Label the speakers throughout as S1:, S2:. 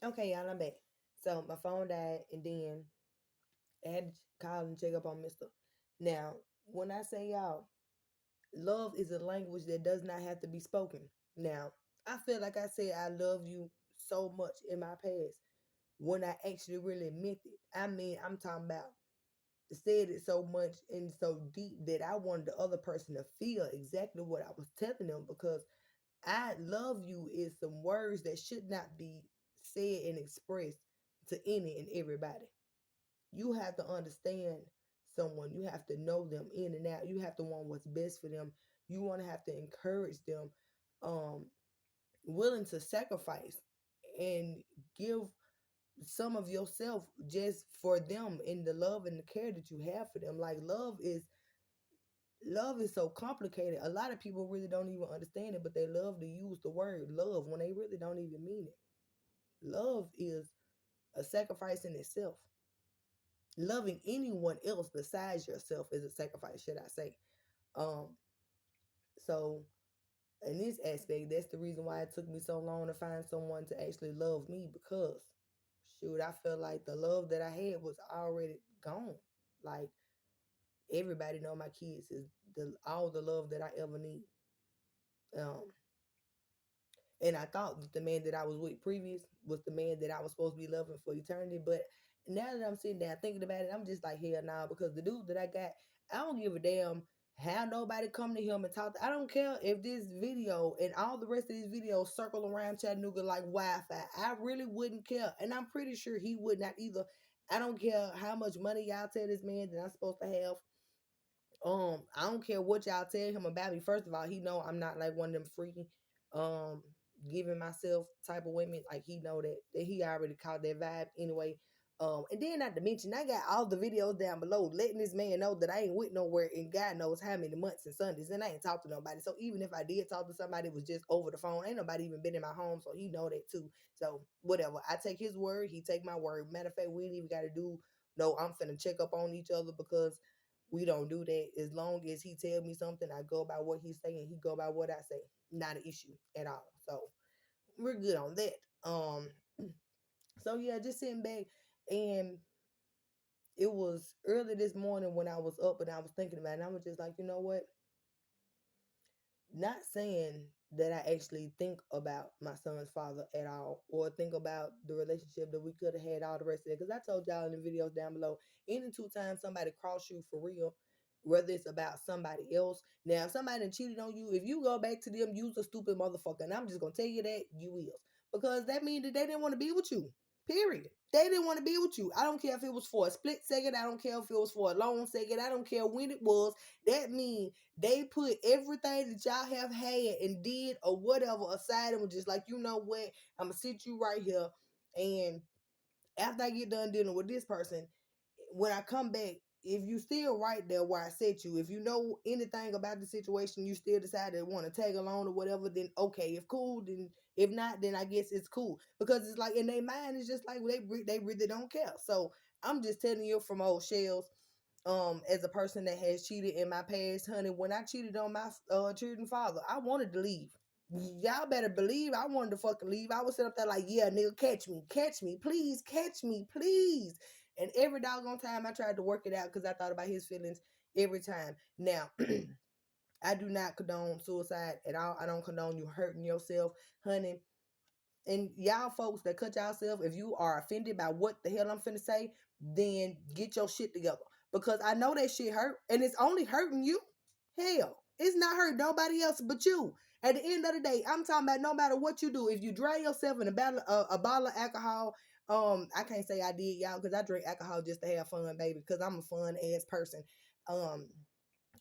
S1: Okay, y'all, I'm back. So my phone died, and then I had to call and check up on Mister. Now, when I say y'all, love is a language that does not have to be spoken. Now, I feel like I said I love you so much in my past when I actually really meant it. I mean, I'm talking about said it so much and so deep that I wanted the other person to feel exactly what I was telling them, because I love you is some words that should not be said and expressed to any and everybody. You have to understand someone. You have to know them in and out. You have to want what's best for them. You want to have to encourage them, um, willing to sacrifice and give some of yourself just for them in the love and the care that you have for them. Like love is so complicated. A lot of people really don't even understand it, but they love to use the word love when they really don't even mean it. Love is a sacrifice in itself. Loving anyone else besides yourself is a sacrifice, should I say. Um, so in this aspect, that's the reason why it took me so long to find someone to actually love me, because shoot, I felt like the love that I had was already gone. Like everybody know my kids is all the love that I ever need. Um, and I thought that the man that I was with previous was the man that I was supposed to be loving for eternity. But now that I'm sitting there thinking about it, I'm just like, hell nah, because the dude that I got, I don't give a damn how nobody come to him and talk. I don't care if this video and all the rest of these videos circle around Chattanooga like Wi-Fi. I really wouldn't care. And I'm pretty sure he would not either. I don't care how much money y'all tell this man that I'm supposed to have. I don't care what y'all tell him about me. First of all, he know I'm not like one of them freaky, um, giving myself type of women. Like he know that he already caught that vibe anyway. And then not to mention, I got all the videos down below letting this man know that I ain't went nowhere in God knows how many months and Sundays, and I ain't talked to nobody. So even if I did talk to somebody, it was just over the phone. Ain't nobody even been in my home, so he know that too. So whatever, I take his word, he take my word. Matter of fact, we ain't even got to do. No, I'm finna check up on each other because we don't do that. As long as he tell me something, I go by what he's saying. He go by what I say. Not an issue at all. So we're good on that. So yeah, just sitting back, and it was early this morning when I was up and I was thinking about it. And I was just like, you know what? Not saying that I actually think about my son's father at all, or think about the relationship that we could have had, all the rest of it. Because I told y'all in the videos down below, any two times somebody cross you for real, whether it's about somebody else. Now, if somebody cheated on you, if you go back to them, you's a stupid motherfucker. And I'm just going to tell you that you is. Because that means that they didn't want to be with you. Period. They didn't want to be with you. I don't care if it was for a split second. I don't care if it was for a long second. I don't care when it was. That means they put everything that y'all have had and did or whatever aside and was just like, you know what? I'm going to sit you right here. And after I get done dealing with this person, when I come back, if you still right there where I set you, if you know anything about the situation, you still decide to want to tag along or whatever, then okay. If cool, then if not, then I guess it's cool. Because it's like in their mind, it's just like they really don't care. So I'm just telling you from old shells, as a person that has cheated in my past, honey, when I cheated on my children's father, I wanted to leave. Y'all better believe I wanted to fucking leave. I was sitting up there like, yeah, nigga, catch me, please, catch me, please. And every doggone time I tried to work it out because I thought about his feelings every time. Now, I do not condone suicide at all. I don't condone you hurting yourself, honey. And y'all folks that cut yourself, if you are offended by what the hell I'm finna say, then get your shit together. Because I know that shit hurt, and it's only hurting you. Hell, it's not hurting nobody else but you. At the end of the day, I'm talking about no matter what you do. If you drown yourself in a bottle of alcohol, I can't say I did, y'all, because I drink alcohol just to have fun, baby, because I'm a fun ass person. Um,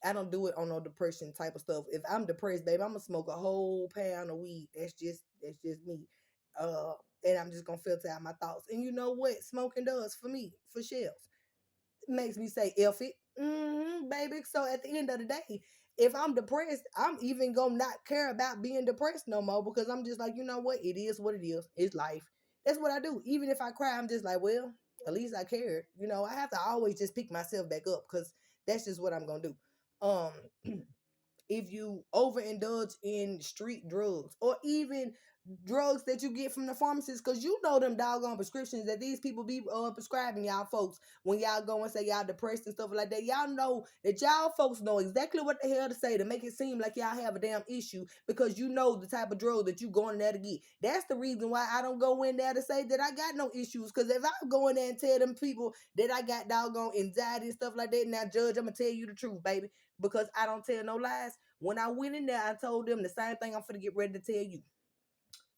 S1: I don't do it on no depression type of stuff. If I'm depressed, baby, I'm gonna smoke a whole pound of weed. That's just me. Uh, and I'm just gonna filter out my thoughts. And you know what smoking does for me, for shells? It makes me say F it. Baby. So at the end of the day, if I'm depressed, I'm even gonna not care about being depressed no more, because I'm just like, you know what? It is what it is. It's life. That's what I do. Even if I cry, I'm just like, well, at least I cared. You know, I have to always just pick myself back up, because that's just what I'm gonna do. Um, if you overindulge in street drugs, or even drugs that you get from the pharmacist, because you know them doggone prescriptions that these people be prescribing y'all folks when y'all go and say y'all depressed and stuff like that. Y'all know that y'all folks know exactly what the hell to say to make it seem like y'all have a damn issue, because you know the type of drug that you going there to get. That's the reason why I don't go in there to say that I got no issues, because if I go in there and tell them people that I got doggone anxiety and stuff like that, now judge, I'm gonna tell you the truth, baby, because I don't tell no lies. When I went in there, I told them the same thing I'm finna get ready to tell you.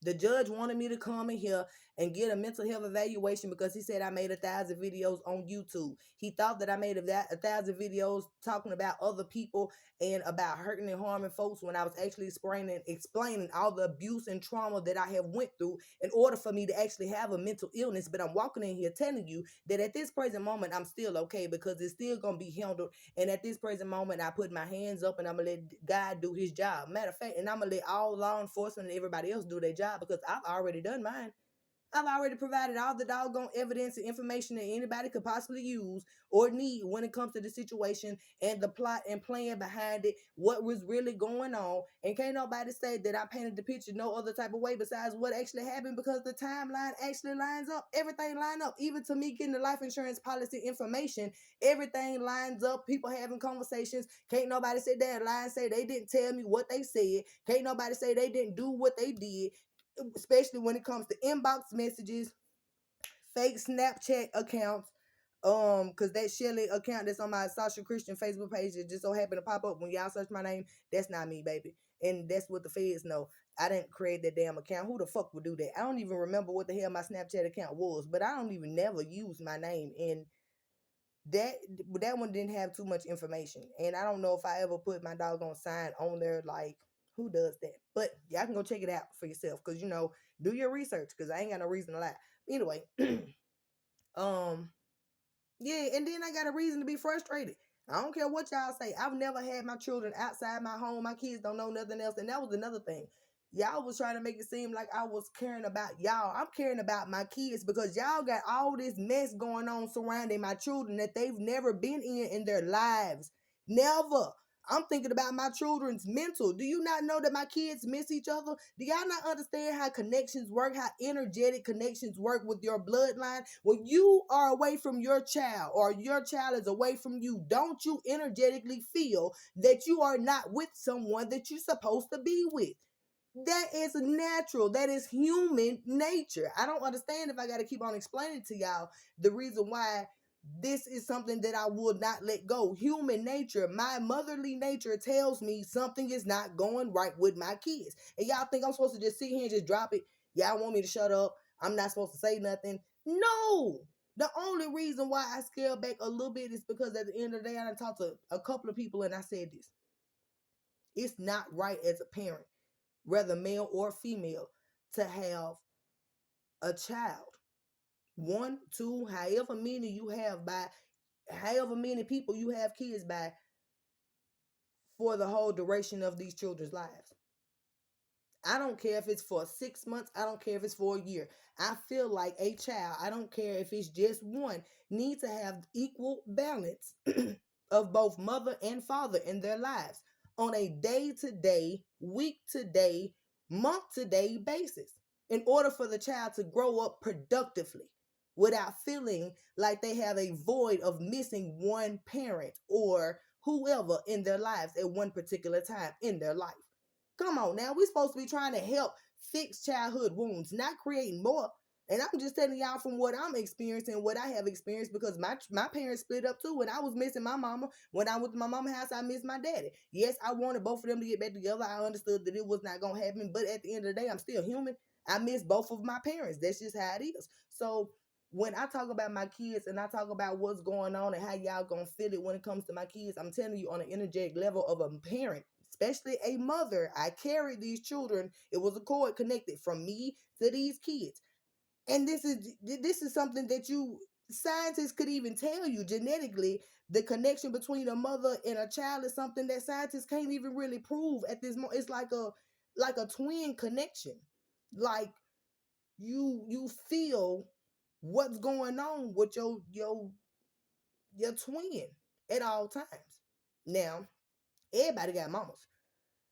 S1: The judge wanted me to come in here and get a mental health evaluation because he said I made 1,000 videos on YouTube. He thought that I made 1,000 videos talking about other people and about hurting and harming folks, when I was actually explaining all the abuse and trauma that I have went through in order for me to actually have a mental illness. But I'm walking in here telling you that at this present moment, I'm still okay, because it's still going to be handled. And at this present moment, I put my hands up and I'm going to let God do his job. Matter of fact, and I'm going to let all law enforcement and everybody else do their job, because I've already done mine. I've already provided all the doggone evidence and information that anybody could possibly use or need when it comes to the situation and the plot and plan behind it, what was really going on. And can't nobody say that I painted the picture no other type of way besides what actually happened, because the timeline actually lines up. Everything lined up. Even to me getting the life insurance policy information, everything lines up. People having conversations. Can't nobody sit there and lie and say they didn't tell me what they said. Can't nobody say they didn't do what they did, especially when it comes to inbox messages, fake Snapchat accounts. Cause that Shelly account that's on my Sasha Christian Facebook page, it just so happened to pop up when y'all search my name. That's not me, baby. And that's what the feds know. I didn't create that damn account. Who the fuck would do that? I don't even remember what the hell my Snapchat account was, but I don't even never use my name. And that that one didn't have too much information. And I don't know if I ever put my doggone sign on there. Like, who does that? But y'all can go check it out for yourself, because do your research, because I ain't got no reason to lie. Anyway, um yeah, and then I got a reason to be frustrated. I don't care what y'all say. I've never had my children outside my home. My kids don't know nothing else. And that was another thing. Y'all was trying to make it seem like I was caring about y'all. I'm caring about my kids, because y'all got all this mess going on surrounding my children that they've never been in their lives. Never. I'm thinking about my children's mental. Do you not know that my kids miss each other? Do y'all not understand how connections work, how energetic connections work with your bloodline? When you are away from your child, or your child is away from you, don't you energetically feel that you are not with someone that you're supposed to be with? That is natural. That is human nature. I don't understand if I got to keep on explaining to y'all the reason why this is something that I would not let go. Human nature, my motherly nature tells me something is not going right with my kids. And y'all think I'm supposed to just sit here and just drop it? Y'all want me to shut up? I'm not supposed to say nothing? No. The only reason why I scale back a little bit is because at the end of the day, I done talked to a couple of people and I said this. It's not right as a parent, whether male or female, to have a child. One, two, however many you have by, however many people you have kids by, for the whole duration of these children's lives. I don't care if it's for 6 months. I don't care if it's for a year. I feel like a child, I don't care if it's just one, needs to have equal balance of both mother and father in their lives on a day-to-day, week-to-day, month-to-day basis, in order for the child to grow up productively without feeling like they have a void of missing one parent or whoever in their lives at one particular time in their life. Come on now, we're supposed to be trying to help fix childhood wounds, not create more. And I'm just telling y'all from what I'm experiencing, what I have experienced, because my parents split up too. When I was missing my mama, when I went to my mama's house, I missed my daddy. Yes, I wanted both of them to get back together. I understood that it was not gonna happen, but at the end of the day, I'm still human. I miss both of my parents. That's just how it is. So when I talk about my kids and I talk about what's going on and how y'all gonna feel it when it comes to my kids, I'm telling you on an energetic level of a parent, especially a mother. I carried these children. It was a cord connected from me to these kids. And this is something that you scientists could even tell you genetically. The connection between a mother and a child is something that scientists can't even really prove at this moment. It's like a twin connection. Like you feel what's going on with your twin at all times. Now, everybody got mamas.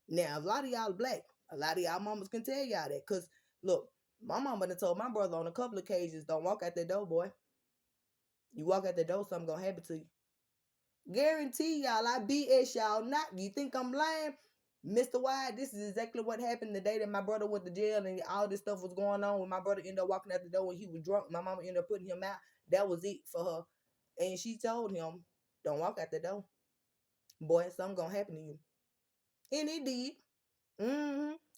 S1: Now, a lot of y'all black. A lot of y'all mamas can tell y'all that, because Look, my mama done told my brother on a couple of occasions, don't walk out that door, boy. You walk out the door, something gonna happen to you. Guarantee y'all, I BS y'all not. You think I'm lying? Mr. Wyatt, this is exactly what happened the day that my brother went to jail and all this stuff was going on. When my brother ended up walking out the door when he was drunk, my mama ended up putting him out. That was it for her. And she told him, don't walk out the door. Boy, something gonna happen to you. And it did.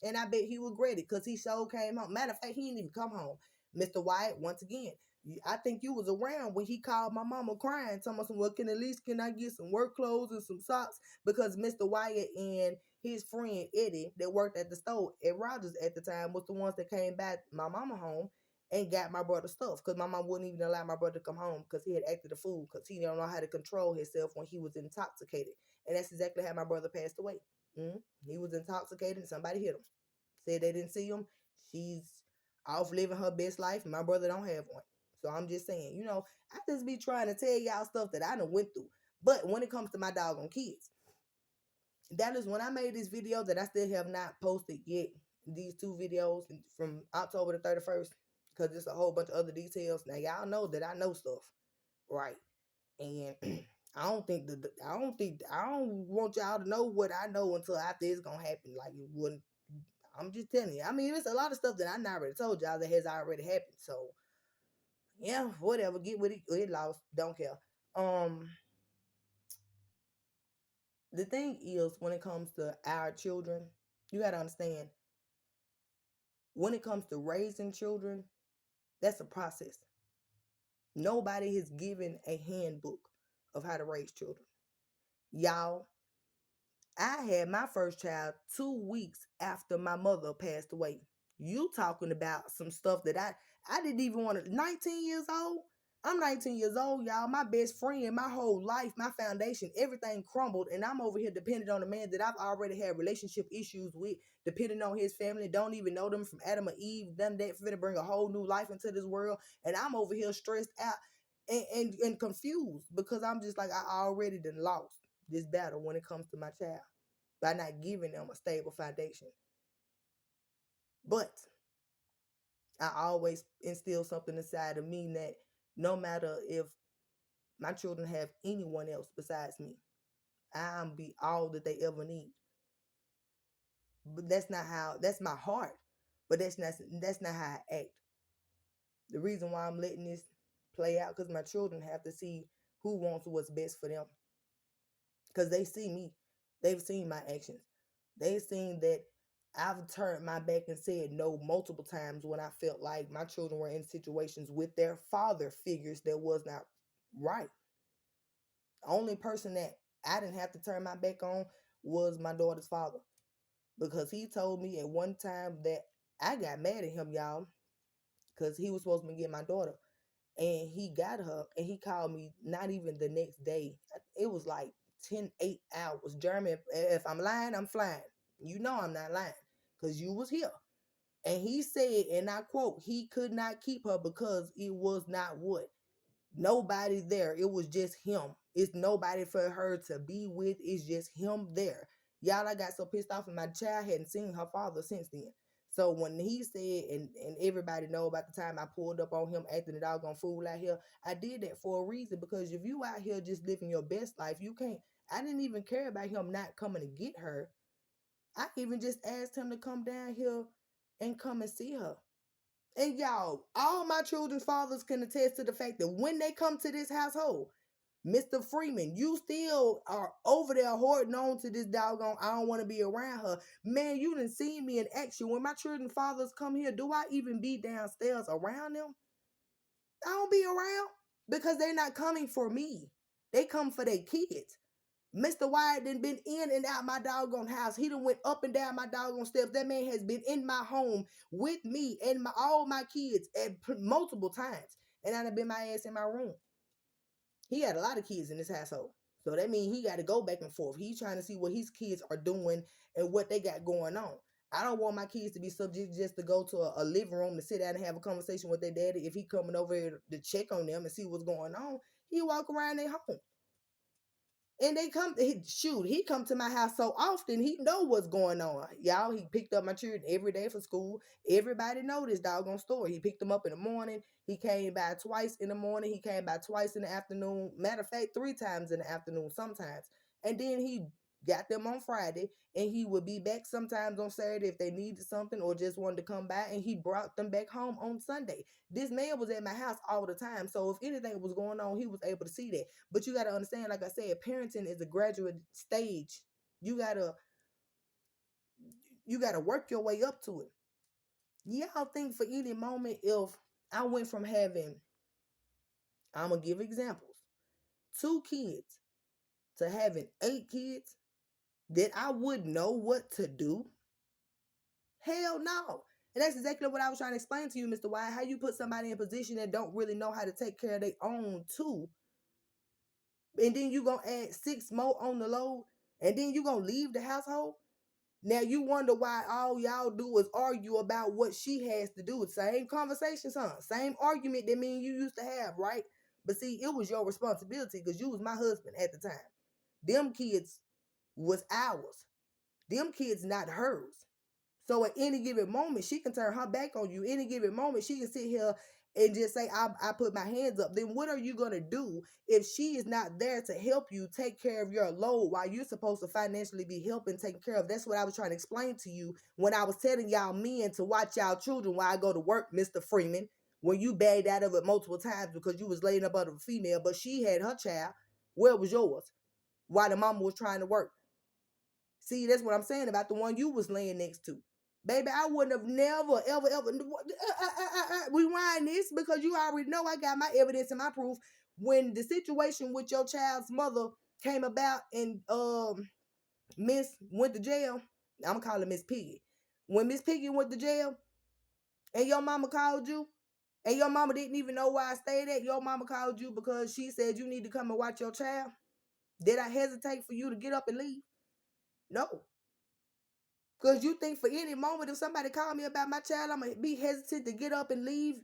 S1: And I bet he regretted it because he sure came home. Matter of fact, he didn't even come home. Mr. Wyatt, once again, I think you was around when he called my mama crying, telling me, well, can I get some work clothes and some socks? Because Mr. Wyatt and his friend Eddie that worked at the store at Rogers at the time was the ones that came back my mama home and got my brother stuff because my mom wouldn't even allow my brother to come home because he had acted a fool because he didn't know how to control himself when he was intoxicated. And that's exactly how my brother passed away. He was intoxicated and somebody hit him. Said they didn't see him. She's off living her best life, and my brother don't have one. So I'm just saying, I just be trying to tell y'all stuff that I done went through. But when it comes to my doggone kids, that is when I made this video that I still have not posted yet. These two videos from October the 31st, because there's a whole bunch of other details. Now y'all know that I know stuff, right? And I don't want y'all to know what I know until after it's gonna happen. Like it wouldn't. I'm just telling you. I mean, it's a lot of stuff that I not already told y'all that has already happened. So yeah, whatever. Get with it. Get lost. Don't care. Um, the thing is, when it comes to our children, you gotta understand. When it comes to raising children, that's a process. Nobody has given a handbook of how to raise children. Y'all, I had my first child 2 weeks after my mother passed away. You talking about some stuff that I didn't even want to. 19 years old. I'm 19 years old, y'all. My best friend, my whole life, my foundation, everything crumbled, and I'm over here dependent on a man that I've already had relationship issues with, depending on his family. Don't even know them from Adam or Eve. Done that for to bring a whole new life into this world, and I'm over here stressed out and confused because I'm just like I already done lost this battle when it comes to my child by not giving them a stable foundation. But I always instill something inside of me that no matter if my children have anyone else besides me, I'll be all that they ever need. But that's my heart. But that's not how I act. The reason why I'm letting this play out because my children have to see who wants what's best for them. Because they see me. They've seen my actions. They've seen that I've turned my back and said no multiple times when I felt like my children were in situations with their father figures that was not right. The only person that I didn't have to turn my back on was my daughter's father. Because he told me at one time that I got mad at him, y'all, because he was supposed to get my daughter. And he got her and he called me not even the next day. It was like 8 hours. Jeremy, if I'm lying, I'm flying. You know I'm not lying because you was here. And he said, and I quote, he could not keep her because it was not what? Nobody there. It was just him. It's nobody for her to be with. It's just him there. Y'all, I got so pissed off and my child hadn't seen her father since then. So when he said, and everybody know about the time I pulled up on him acting a doggone fool out here, I did that for a reason because if you out here just living your best life, you can't. I didn't even care about him not coming to get her. I even just asked him to come down here and come and see her. And y'all, all my children's fathers can attest to the fact that when they come to this household, Mr. Freeman, you still are over there hoarding on to this doggone, I don't want to be around her. Man, you done seen me in action. When my children's fathers come here, do I even be downstairs around them? I don't be around because they're not coming for me. They come for their kids. Mr. Wyatt done been in and out my doggone house. He done went up and down my doggone steps. That man has been in my home with me and all my kids at multiple times. And I done been my ass in my room. He had a lot of kids in this household. So that means he got to go back and forth. He's trying to see what his kids are doing and what they got going on. I don't want my kids to be subject just to go to a living room to sit down and have a conversation with their daddy. If he coming over here to check on them and see what's going on, he walk around their home. And they come, he come to my house so often, he know what's going on. Y'all, he picked up my children every day for school. Everybody know this doggone story. He picked them up in the morning. He came by twice in the morning. He came by twice in the afternoon. Matter of fact, 3 times in the afternoon sometimes. And then he got them on Friday, and he would be back sometimes on Saturday if they needed something or just wanted to come by, and he brought them back home on Sunday. This man was at my house all the time. So if anything was going on, he was able to see that. But you got to understand, like I said, parenting is a graduate stage. You gotta work your way up to it. Y'all think for any moment if I went from having, I'm gonna give examples, 2 kids to having 8 kids, that I would know what to do? Hell no. And that's exactly what I was trying to explain to you, Mr. White. How you put somebody in a position that don't really know how to take care of their own too, and then you gonna add 6 more on the load, and then you gonna leave the household. Now you wonder why all y'all do is argue about what she has to do. Same conversation, son. Same argument that me and you used to have, right? But see, it was your responsibility because you was my husband at the time. Them kids was ours. Them kids not hers. So at any given moment, she can turn her back on you. Any given moment, she can sit here and just say, I put my hands up. Then what are you going to do if she is not there to help you take care of your load while you're supposed to financially be helping taking care of? That's what I was trying to explain to you when I was telling y'all men to watch y'all children while I go to work, Mr. Freeman. When you bagged out of it multiple times because you was laying up under a female, but she had her child. Where was yours? While the mama was trying to work. See, that's what I'm saying about the one you was laying next to. Baby, I wouldn't have never, ever, rewind this because you already know I got my evidence and my proof. When the situation with your child's mother came about and Miss went to jail, I'm gonna call her Miss Piggy. When Miss Piggy went to jail and your mama called you, and your mama didn't even know where I stayed at, your mama called you because she said you need to come and watch your child. Did I hesitate for you to get up and leave? No. Because you think for any moment if somebody called me about my child, I'm going to be hesitant to get up and leave.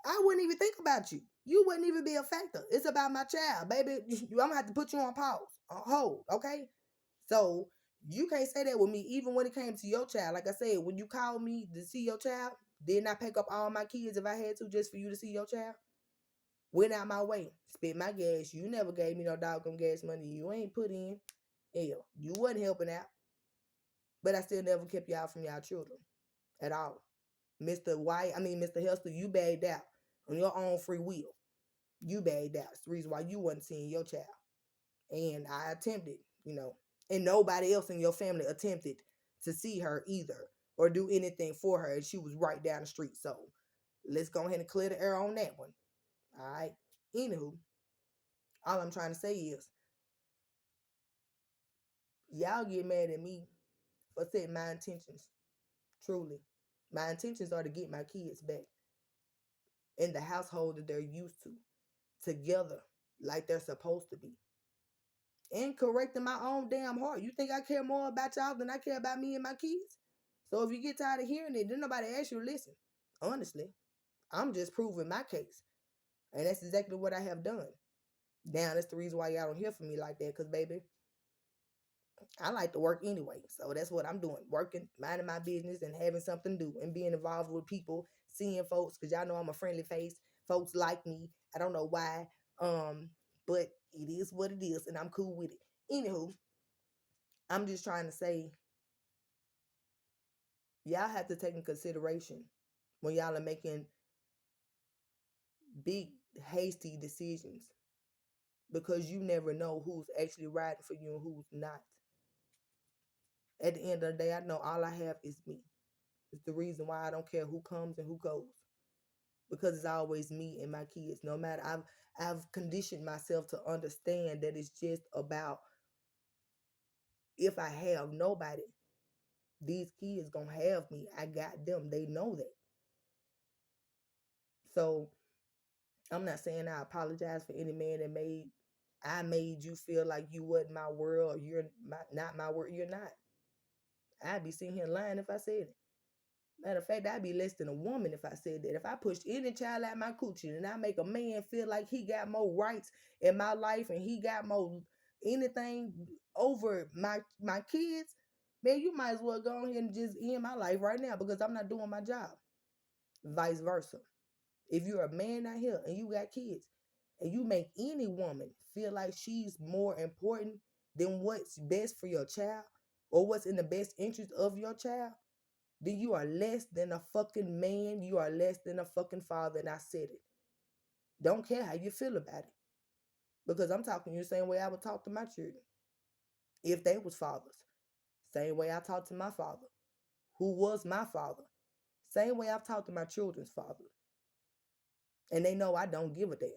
S1: I wouldn't even think about you. You wouldn't even be a factor. It's about my child, baby. I'm going to have to put you on pause, on hold, okay? So you can't say that with me, even when it came to your child. Like I said, when you called me to see your child, didn't I pack up all my kids if I had to just for you to see your child? Went out my way, spent my gas. You never gave me no doggone gas money you ain't put in. Hell, you wasn't helping out. But I still never kept y'all from y'all children at all. Mr. Hester, you bagged out on your own free will. You bagged out. It's the reason why you wasn't seeing your child. And I attempted, and nobody else in your family attempted to see her either or do anything for her. And she was right down the street. So let's go ahead and clear the air on that one. All right. Anywho, all I'm trying to say is y'all get mad at me for setting my intentions. Truly. My intentions are to get my kids back in the household that they're used to, together like they're supposed to be, and correcting my own damn heart. You think I care more about y'all than I care about me and my kids? So if you get tired of hearing it, then nobody asks you to listen. Honestly, I'm just proving my case, and that's exactly what I have done. Now that's the reason why y'all don't hear from me like that, because baby, I like to work anyway. So that's what I'm doing. Working, minding my business, and having something to do, and being involved with people, seeing folks, because y'all know I'm a friendly face. Folks like me. I don't know why. But it is what it is, and I'm cool with it. Anywho, I'm just trying to say, y'all have to take in consideration when y'all are making big, hasty decisions, because you never know who's actually riding for you and who's not. At the end of the day, I know all I have is me. It's the reason why I don't care who comes and who goes, because it's always me and my kids. No matter, I've conditioned myself to understand that it's just about, if I have nobody, these kids gonna have me. I got them. They know that. So I'm not saying I apologize for any man that made you feel like you wasn't my world, or you're not my world. You're not. I'd be sitting here lying if I said it. Matter of fact, I'd be less than a woman if I said that. If I pushed any child out my coochie and I make a man feel like he got more rights in my life and he got more anything over my kids, man, you might as well go ahead and just end my life right now because I'm not doing my job. Vice versa. If you're a man out here and you got kids and you make any woman feel like she's more important than what's best for your child or what's in the best interest of your child, then you are less than a fucking man. You are less than a fucking father. And I said it. Don't care how you feel about it. Because I'm talking you the same way I would talk to my children if they was fathers. Same way I talk to my father, who was my father. Same way I've talked to my children's father. And they know I don't give a damn.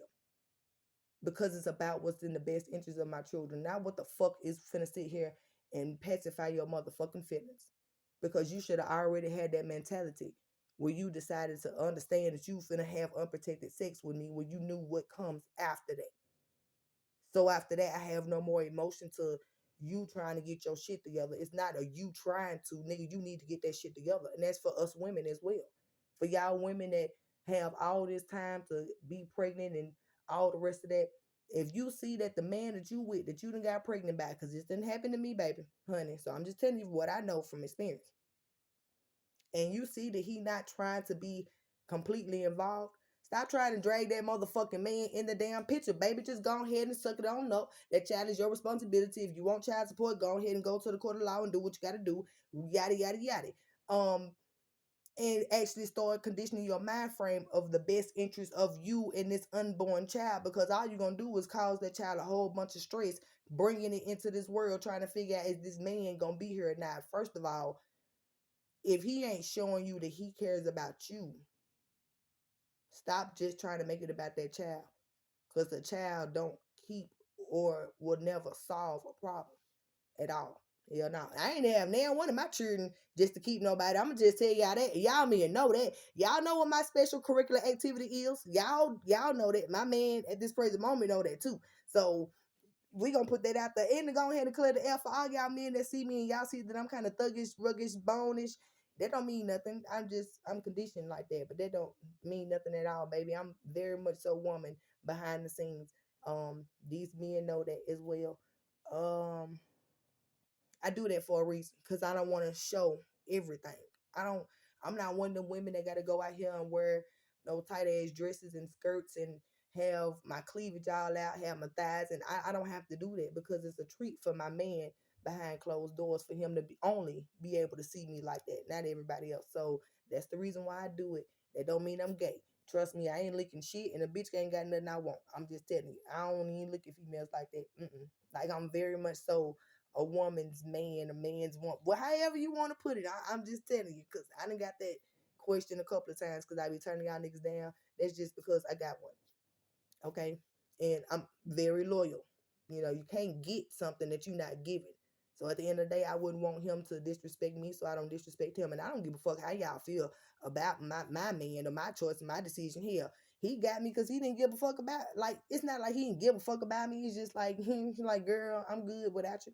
S1: Because it's about what's in the best interest of my children. Not what the fuck is finna sit here and pacify your motherfucking feelings. Because you should have already had that mentality where you decided to understand that you finna have unprotected sex with me when you knew what comes after that. So after that, I have no more emotion to you trying to get your shit together. It's not a you trying to, nigga, you need to get that shit together. And that's for us women as well. For y'all women that have all this time to be pregnant and all the rest of that, if you see that the man that you with, that you done got pregnant by, because this didn't happen to me, baby, honey. So I'm just telling you what I know from experience. And you see that he not trying to be completely involved, stop trying to drag that motherfucking man in the damn picture, baby. Just go ahead and suck it on up. That child is your responsibility. If you want child support, go ahead and go to the court of law and do what you got to do. Yada yada yada. And actually start conditioning your mind frame of the best interest of you and this unborn child, because all you're gonna do is cause that child a whole bunch of stress, bringing it into this world, trying to figure out is this man gonna be here or not. First of all, if he ain't showing you that he cares about you, stop just trying to make it about that child, because the child don't keep or will never solve a problem at all. Hell no. I ain't have now one of my children just to keep nobody. I'ma just tell y'all that. Y'all men know that. Y'all know what my special curricular activity is. Y'all know that. My man at this present moment know that too. So we gonna put that out there and to go ahead and clear the air for all y'all men that see me and y'all see that I'm kind of thuggish, ruggish, bonish. That don't mean nothing. I'm conditioned like that, but that don't mean nothing at all, baby. I'm very much so woman behind the scenes. These men know that as well. Um, I do that for a reason because I don't want to show everything. I don't. I'm not one of the women that got to go out here and wear no tight ass dresses and skirts and have my cleavage all out, have my thighs, and I don't have to do that because it's a treat for my man behind closed doors for him to only be able to see me like that, not everybody else. So that's the reason why I do it. That don't mean I'm gay. Trust me, I ain't licking shit, and a bitch ain't got nothing I want. I'm just telling you, I don't even look at females like that. Like I'm very much so a woman's man, a man's woman. Well, however you want to put it, I'm just telling you because I done got that question a couple of times because I be turning y'all niggas down. That's just because I got one. Okay. And I'm very loyal. You know, you can't get something that you're not giving. So at the end of the day, I wouldn't want him to disrespect me, so I don't disrespect him. And I don't give a fuck how y'all feel about my man or my choice and my decision here. He got me because he didn't give a fuck about, like, it's not like he didn't give a fuck about me. It's just like, he's like, girl, I'm good without you.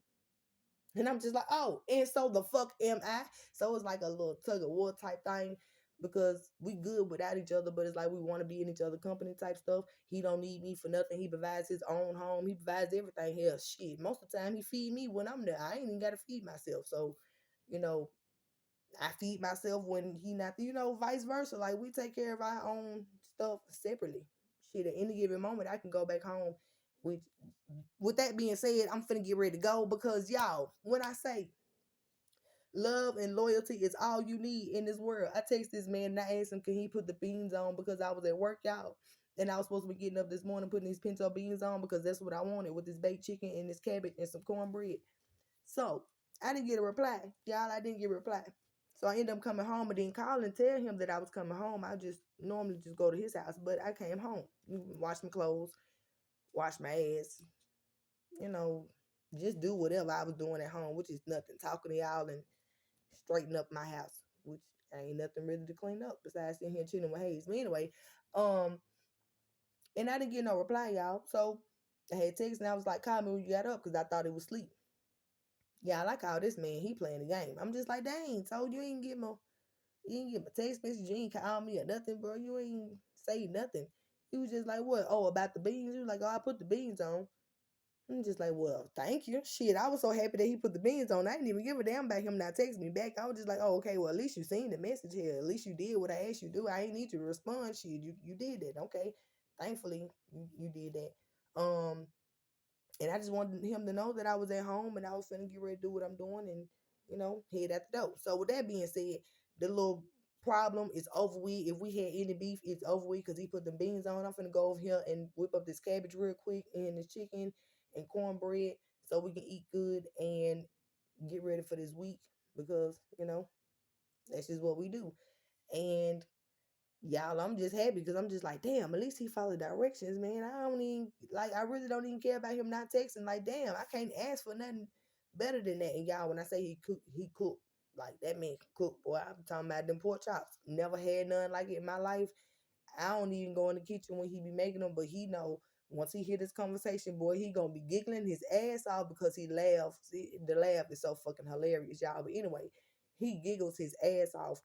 S1: And I'm just like, oh, and so the fuck am I? So it's like a little tug of war type thing because we good without each other, but it's like we want to be in each other company type stuff. He don't need me for nothing. He provides his own home. He provides everything here. Shit, most of the time he feed me when I'm there. I ain't even got to feed myself. So, you know, I feed myself when he not, vice versa. Like we take care of our own stuff separately. Shit, at any given moment, I can go back home. With that being said, I'm finna get ready to go because y'all, when I say love and loyalty is all you need in this world, I text this man and I asked him, can he put the beans on because I was at work, y'all. And I was supposed to be getting up this morning putting these pinto beans on because that's what I wanted with this baked chicken and this cabbage and some cornbread. So I didn't get a reply. Y'all, I didn't get a reply. So I ended up coming home and then call and tell him that I was coming home. I just normally just go to his house, but I came home, wash my clothes, wash my ass, you know, just do whatever I was doing at home, which is nothing. Talking to y'all and straighten up my house, which ain't nothing really to clean up besides sitting here chilling with Hayes. But anyway, and I didn't get no reply, y'all. So I had text and I was like, call me when you got up because I thought it was sleep. Yeah, I like all this man. He playing the game. I'm just like, dang, told you ain't get more. You ain't get my text message, you ain't call me or nothing, bro. You ain't say nothing. He was just like, what? Oh, about the beans? He was like, oh, I put the beans on. I'm just like, well, thank you. Shit, I was so happy that he put the beans on. I didn't even give a damn about him not texting me back. I was just like, oh, okay, well, at least you seen the message here. At least you did what I asked you to do. I ain't need you to respond. Shit, you did that. Okay. Thankfully, you did that. And I just wanted him to know that I was at home and I was finna get ready to do what I'm doing and, head out the door. So with that being said, the little problem is over with. If we had any beef, it's over with because he put the beans on. I'm finna go over here and whip up this cabbage real quick and this chicken and cornbread so we can eat good and get ready for this week because, that's just what we do. And y'all, I'm just happy because I'm just like, damn, at least he followed directions, man. I don't even like I really don't even care about him not texting. Like, damn, I can't ask for nothing better than that. And y'all, when I say he cooked. Like that man can cook, boy. I'm talking about them pork chops. Never had none like it in my life. I don't even go in the kitchen when he be making them, but he know once he hear this conversation, boy, he gonna be giggling his ass off because he laughs. The laugh is so fucking hilarious, y'all. But anyway, he giggles his ass off